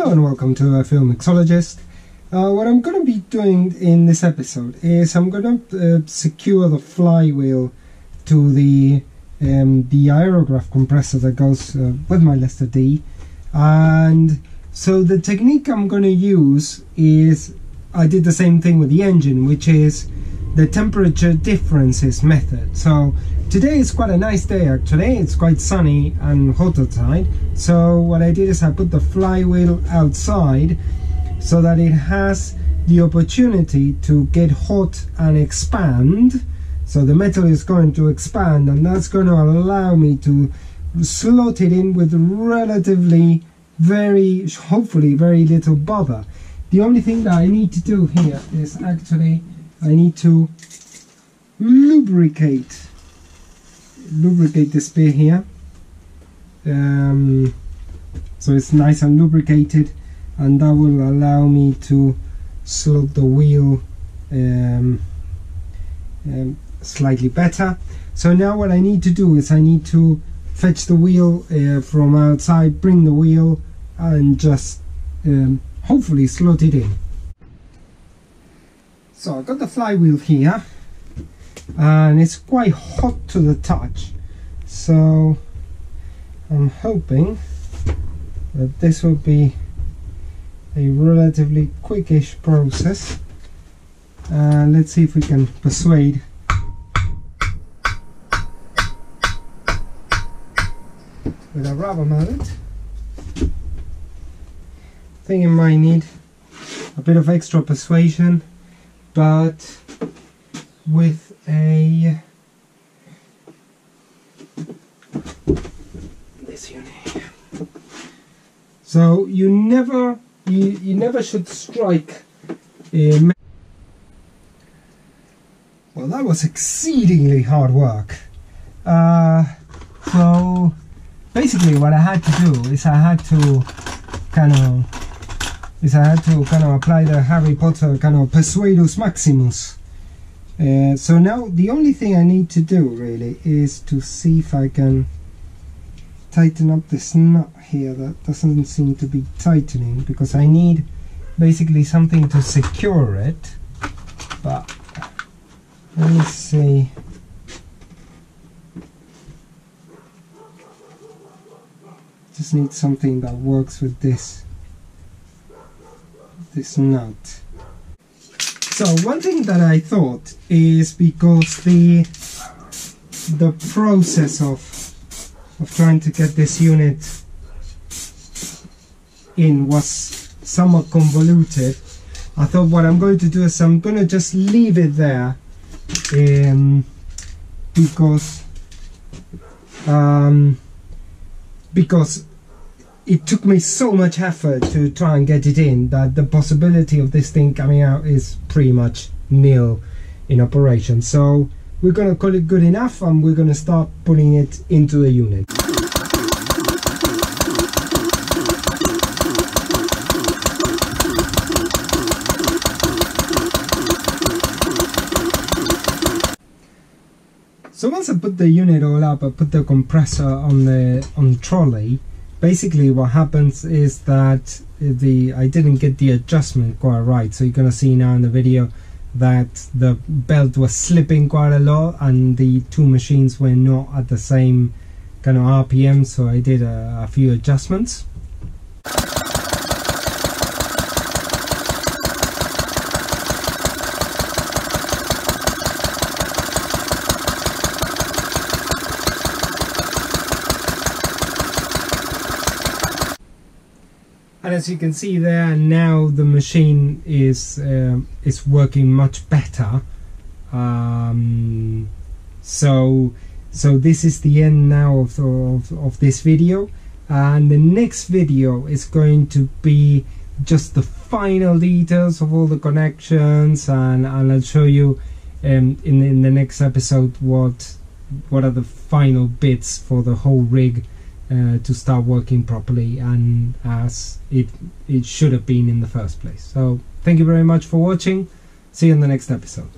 Hello and welcome to a Film Mixologist. What I'm going to be doing in this episode is I'm going to secure the flywheel to the Aerograph compressor that goes with my Lester D. And so the technique I'm going to use is, I did the same thing with the engine, which is the temperature differences method. So today is quite a nice day actually, it's quite sunny and hot outside. So what I did is I put the flywheel outside so that it has the opportunity to get hot and expand. So the metal is going to expand, and that's going to allow me to slot it in with relatively hopefully very little bother. The only thing that I need to do here is actually I need to lubricate this bit here, so it's nice and lubricated, and that will allow me to slot the wheel slightly better. So now what I need to do is I need to fetch the wheel from outside, bring the wheel, and just hopefully slot it in. So I've got the flywheel here, and it's quite hot to the touch, so I'm hoping that this will be a relatively quickish process. Let's see if we can persuade with a rubber mallet. I think it might need a bit of extra persuasion, but with this unit here. So you never should strike well, that was exceedingly hard work. So basically what I had to do is I had to kind of apply the Harry Potter kind of Persuadus Maximus. So now the only thing I need to do really is to see if I can tighten up this nut here that doesn't seem to be tightening, because I need basically something to secure it. But let me see. Just need something that works with this nut. So one thing that I thought is, because the process of trying to get this unit in was somewhat convoluted, I thought what I'm going to do is I'm going to just leave it there, because it took me so much effort to try and get it in that the possibility of this thing coming out is pretty much nil in operation. So we're going to call it good enough, and we're going to start putting it into the unit. So once I put the unit all up, I put the compressor on the trolley. Basically what happens is that I didn't get the adjustment quite right, so you're going to see now in the video that the belt was slipping quite a lot and the two machines were not at the same kind of RPM, so I did a few adjustments. And as you can see there, now the machine is working much better. So this is the end now of this video, and the next video is going to be just the final details of all the connections, and I'll show you in the next episode what are the final bits for the whole rig to start working properly and as it should have been in the first place. So thank you very much for watching. See you in the next episode.